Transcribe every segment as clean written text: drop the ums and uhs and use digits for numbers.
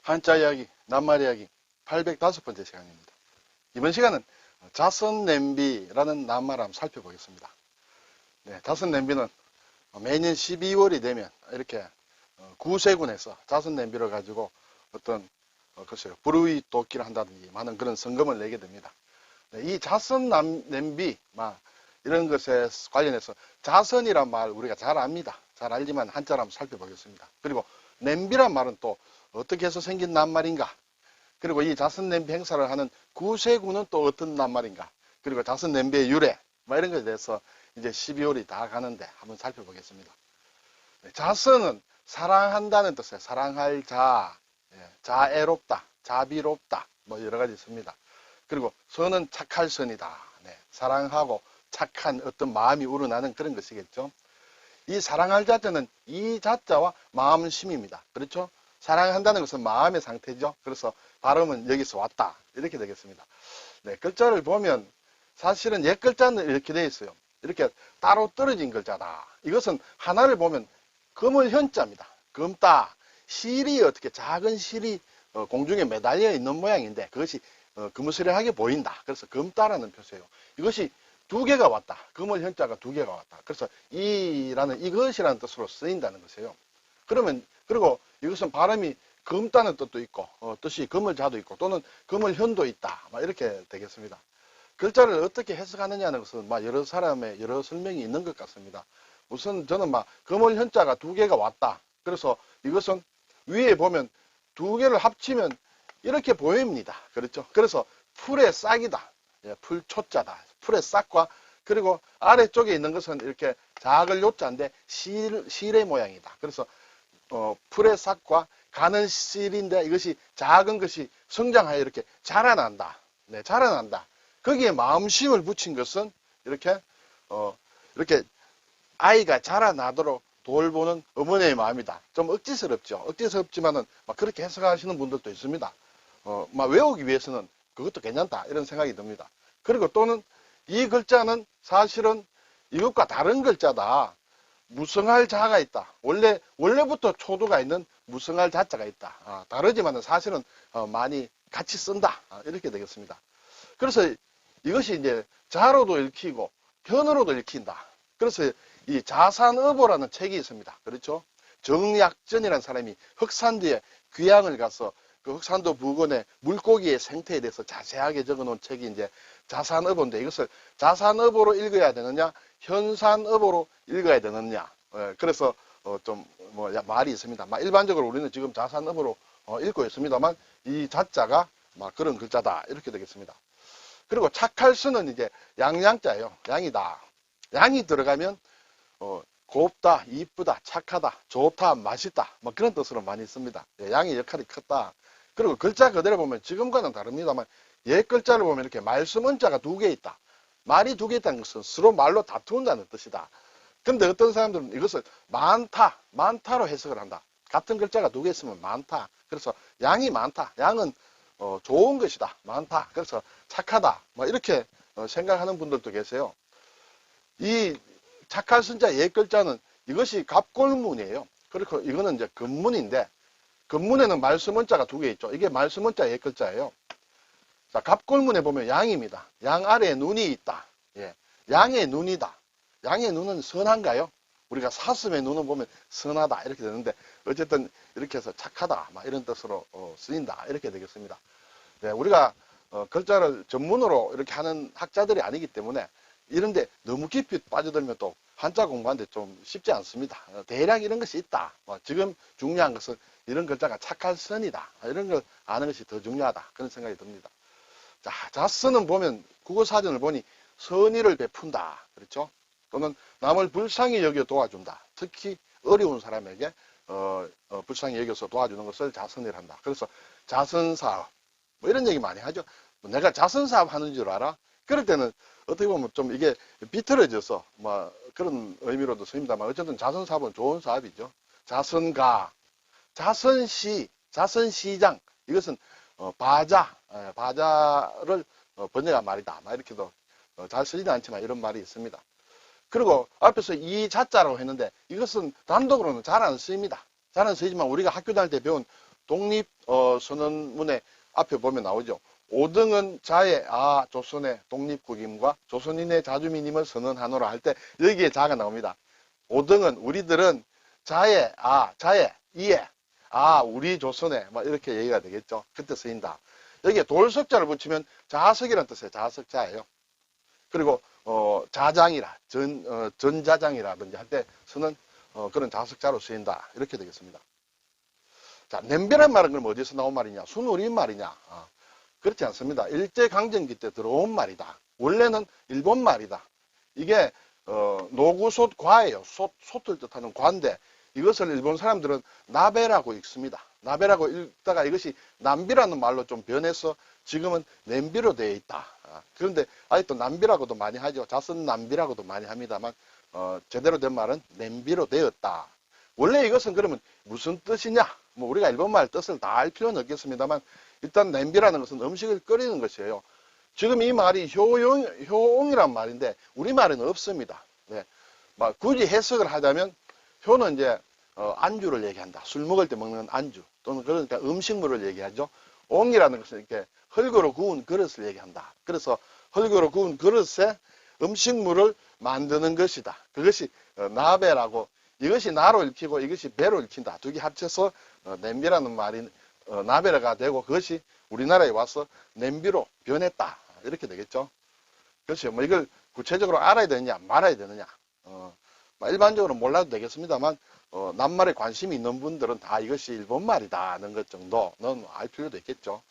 한자 이야기, 낱말 이야기 805번째 시간입니다. 이번 시간은 자선냄비라는 낱말을 한번 살펴보겠습니다. 네, 자선냄비는 매년 12월이 되면 이렇게 구세군에서 자선냄비를 가지고 어떤 글쎄요, 불의 돕기를 한다든지 많은 그런 성금을 내게 됩니다. 네, 이 자선냄비 이런 것에 관련해서 자선이란 말 우리가 잘 압니다. 잘 알지만 한자를 한번 살펴보겠습니다. 그리고 냄비란 말은 또 어떻게 해서 생긴 낱말인가? 그리고 이 자선냄비 행사를 하는 구세군은 또 어떤 낱말인가? 그리고 자선냄비의 유래, 이런 것에 대해서 이제 12월이 다 가는데 한번 살펴보겠습니다. 네, 자선은 사랑한다는 뜻이에요. 사랑할 자, 자애롭다, 자비롭다, 여러 가지 있습니다. 그리고 선은 착할 선이다. 네, 사랑하고 착한 어떤 마음이 우러나는 그런 것이겠죠. 이 사랑할 자자는 이 자자와 마음심입니다. 그렇죠? 사랑한다는 것은 마음의 상태죠. 그래서 발음은 여기서 왔다. 이렇게 되겠습니다. 네, 글자를 보면 사실은 옛 글자는 이렇게 되어 있어요. 이렇게 따로 떨어진 글자다. 이것은 하나를 보면 금을 현자입니다. 금따. 실이 어떻게 작은 실이 공중에 매달려 있는 모양인데 그것이 그무스레하게 보인다. 그래서 금따라는 표시예요. 이것이 두 개가 왔다. 금을 현자가 두 개가 왔다. 그래서 이것이라는 뜻으로 쓰인다는 것이에요. 그리고 이것은 발음이 금따는 뜻도 있고, 뜻이 금을 자도 있고, 또는 금을 현도 있다. 이렇게 되겠습니다. 글자를 어떻게 해석하느냐는 것은 여러 사람의 여러 설명이 있는 것 같습니다. 우선 저는 금을 현자가 두 개가 왔다. 그래서 이것은 위에 보면 두 개를 합치면 이렇게 보입니다. 그렇죠? 그래서 풀의 싹이다. 풀 초자다. 풀의 싹과 그리고 아래쪽에 있는 것은 이렇게 작을 요자인데 실의 모양이다. 그래서 풀의 싹과 가는 실인데 이것이 작은 것이 성장하여 이렇게 자라난다. 네, 자라난다. 거기에 마음심을 붙인 것은 이렇게 아이가 자라나도록 돌보는 어머니의 마음이다. 좀 억지스럽죠. 억지스럽지만은 그렇게 해석하시는 분들도 있습니다. 외우기 위해서는 그것도 괜찮다. 이런 생각이 듭니다. 그리고 또는 이 글자는 사실은 이것과 다른 글자다. 무성할 자가 있다. 원래부터 초두가 있는 무성할 자자가 있다. 다르지만은 사실은 많이 같이 쓴다. 이렇게 되겠습니다. 그래서 이것이 이제 자로도 읽히고 현으로도 읽힌다. 그래서 이 자산어보라는 책이 있습니다. 그렇죠? 정약전이라는 사람이 흑산도에 귀향을 가서 그 흑산도 부근의 물고기의 생태에 대해서 자세하게 적어놓은 책이 이제 자산어보인데 이것을 자산어보로 읽어야 되느냐, 현산어보로 읽어야 되느냐. 그래서 말이 있습니다. 일반적으로 우리는 지금 자산어보로 읽고 있습니다만 이 자자가 그런 글자다 이렇게 되겠습니다. 그리고 착할 수는 이제 양양자예요. 양이다. 양이 들어가면 곱다, 이쁘다, 착하다, 좋다, 맛있다 그런 뜻으로 많이 씁니다. 양의 역할이 컸다. 그리고 글자 그대로 보면 지금과는 다릅니다만 옛 글자를 보면 이렇게 말씀 은자가 두 개 있다. 말이 두 개 있다는 것은 서로 말로 다투는다는 뜻이다. 근데 어떤 사람들은 이것을 많다로 해석을 한다. 같은 글자가 두 개 있으면 많다. 그래서 양이 많다. 양은 좋은 것이다. 많다. 그래서 착하다. 이렇게 생각하는 분들도 계세요. 이 착할 순자 옛 글자는 이것이 갑골문이에요. 그리고 이거는 이제 금문인데 금문에는 말씀 은자가 두 개 있죠. 이게 말씀 은자 옛 글자예요. 자, 갑골문에 보면 양입니다. 양 아래에 눈이 있다. 양의 눈이다. 양의 눈은 선한가요? 우리가 사슴의 눈을 보면 선하다 이렇게 되는데 어쨌든 이렇게 해서 착하다 이런 뜻으로 쓰인다 이렇게 되겠습니다. 네, 우리가 글자를 전문으로 이렇게 하는 학자들이 아니기 때문에 이런데 너무 깊이 빠져들면 또 한자 공부하는데 좀 쉽지 않습니다. 대략 이런 것이 있다. 지금 중요한 것은 이런 글자가 착할 선이다. 이런 걸 아는 것이 더 중요하다. 그런 생각이 듭니다. 자, 자선은 보면 국어사전을 보니 선의를 베푼다. 그렇죠? 또는 남을 불쌍히 여겨 도와준다. 특히 어려운 사람에게 불쌍히 여겨서 도와주는 것을 자선이라 한다. 그래서 자선사업 이런 얘기 많이 하죠. 내가 자선사업 하는 줄 알아? 그럴 때는 어떻게 보면 좀 이게 비틀어져서 그런 의미로도 쓰입니다만 어쨌든 자선사업은 좋은 사업이죠. 자선가, 자선시, 자선시장 이것은 바자를 번역한 말이다. 이렇게도 잘 쓰지는 않지만 이런 말이 있습니다. 그리고 앞에서 이 자자라고 했는데 이것은 단독으로는 잘 안 쓰입니다. 잘 안 쓰이지만 우리가 학교 다닐 때 배운 독립 선언문에 앞에 보면 나오죠. 5등은 자의 조선의 독립국임과 조선인의 자주민임을 선언하노라 할 때 여기에 자가 나옵니다. 5등은 우리들은 자의 이에 우리 조선에 막 이렇게 얘기가 되겠죠. 그때 쓰인다. 여기에 돌석자를 붙이면 자석이라는 뜻의 자석자예요. 그리고 자장이라 전자장이라든지 할 때 쓰는 그런 자석자로 쓰인다. 이렇게 되겠습니다. 자, 냄비란 말은 그럼 어디서 나온 말이냐? 순우리인 말이냐? 그렇지 않습니다. 일제강점기 때 들어온 말이다. 원래는 일본 말이다. 이게 노구솥 과예요. 솥을 뜻하는 과인데 이것을 일본 사람들은 나베라고 읽습니다. 나베라고 읽다가 이것이 남비라는 말로 좀 변해서 지금은 냄비로 되어 있다. 그런데 아직도 남비라고도 많이 하죠. 자선 남비라고도 많이 합니다만 제대로 된 말은 냄비로 되었다. 원래 이것은 그러면 무슨 뜻이냐? 뭐 우리가 일본말 뜻을 다 알 필요는 없겠습니다만 일단 냄비라는 것은 음식을 끓이는 것이에요. 지금 이 말이 효옹이란 말인데 우리말에는 없습니다. 네. 굳이 해석을 하자면 효는 이제 안주를 얘기한다. 술 먹을 때 먹는 안주 또는 그러니까 음식물을 얘기하죠. 옹이라는 것은 이렇게 흙으로 구운 그릇을 얘기한다. 그래서 흙으로 구운 그릇에 음식물을 만드는 것이다. 그것이 나베라고 이것이 나로 읽히고 이것이 배로 읽힌다. 두 개 합쳐서 냄비라는 말이 나베라가 되고 그것이 우리나라에 와서 냄비로 변했다. 이렇게 되겠죠. 그렇죠. 뭐 이걸 구체적으로 알아야 되느냐 말아야 되느냐 일반적으로 몰라도 되겠습니다만 낱말에 관심이 있는 분들은 다 이것이 일본말이다 하는 것 정도는 알 필요도 있겠죠.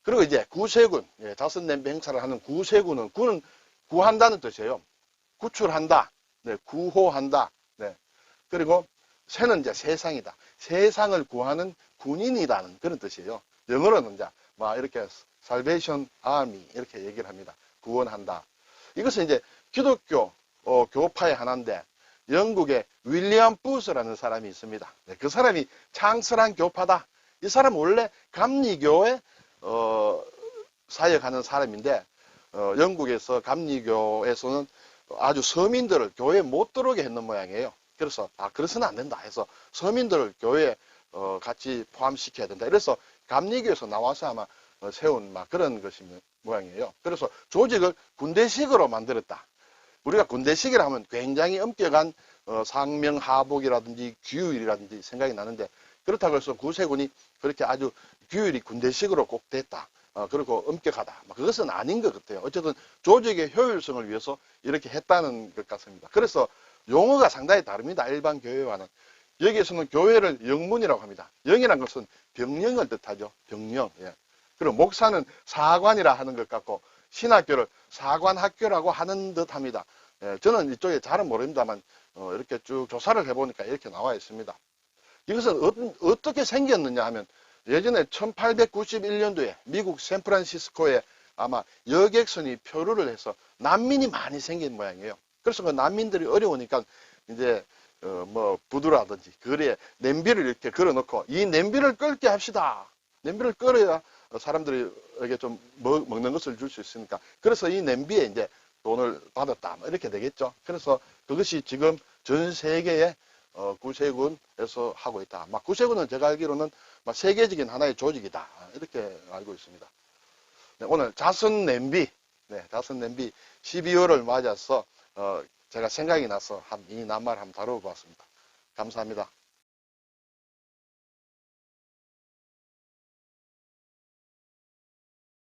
그리고 이제 구세군, 자선 냄비 행사를 하는 구세군은 구는 구한다는 뜻이에요. 구출한다, 네, 구호한다. 네. 그리고 세는 이제 세상이다. 세상을 구하는 군인이라는 그런 뜻이에요. 영어로는 이제 이렇게 살베이션 아미 이렇게 얘기를 합니다. 구원한다. 이것은 이제 기독교 교파의 하나인데 영국의 윌리엄 부스라는 사람이 있습니다. 네, 그 사람이 창설한 교파다. 이 사람은 원래 감리교에 사역하는 사람인데 영국에서 감리교에서는 아주 서민들을 교회에 못 들어오게 했는 모양이에요. 그래서 그래서는 안 된다 해서 서민들을 교회에 같이 포함시켜야 된다. 그래서 감리교에서 나와서 아마 세운 그런 것이 모양이에요. 그래서 조직을 군대식으로 만들었다. 우리가 군대식이라 하면 굉장히 엄격한 상명하복이라든지 규율이라든지 생각이 나는데 그렇다고 해서 구세군이 그렇게 아주 규율이 군대식으로 꼭 됐다. 그리고 엄격하다. 그것은 아닌 것 같아요. 어쨌든 조직의 효율성을 위해서 이렇게 했다는 것 같습니다. 그래서 용어가 상당히 다릅니다. 일반 교회와는. 여기에서는 교회를 영문이라고 합니다. 영이란 것은 병령을 뜻하죠. 병령. 예. 그리고 목사는 사관이라 하는 것 같고 신학교를 사관학교라고 하는 듯 합니다. 예, 저는 이쪽에 잘은 모릅니다만 이렇게 쭉 조사를 해보니까 이렇게 나와 있습니다. 이것은 어떻게 생겼느냐 하면 예전에 1891년도에 미국 샌프란시스코에 아마 여객선이 표류를 해서 난민이 많이 생긴 모양이에요. 그래서 그 난민들이 어려우니까 이제 부두라든지 거리에 냄비를 이렇게 걸어놓고 이 냄비를 끓게 합시다. 냄비를 끓여야 사람들에게 좀 먹는 것을 줄 수 있으니까 그래서 이 냄비에 이제 돈을 받았다. 이렇게 되겠죠. 그래서 그것이 지금 전 세계에 구세군에서 하고 있다. 구세군은 제가 알기로는 세계적인 하나의 조직이다. 이렇게 알고 있습니다. 네, 오늘 자선 냄비 12월을 맞아서 제가 생각이 나서 이 낱말 한번 다뤄보았습니다. 감사합니다.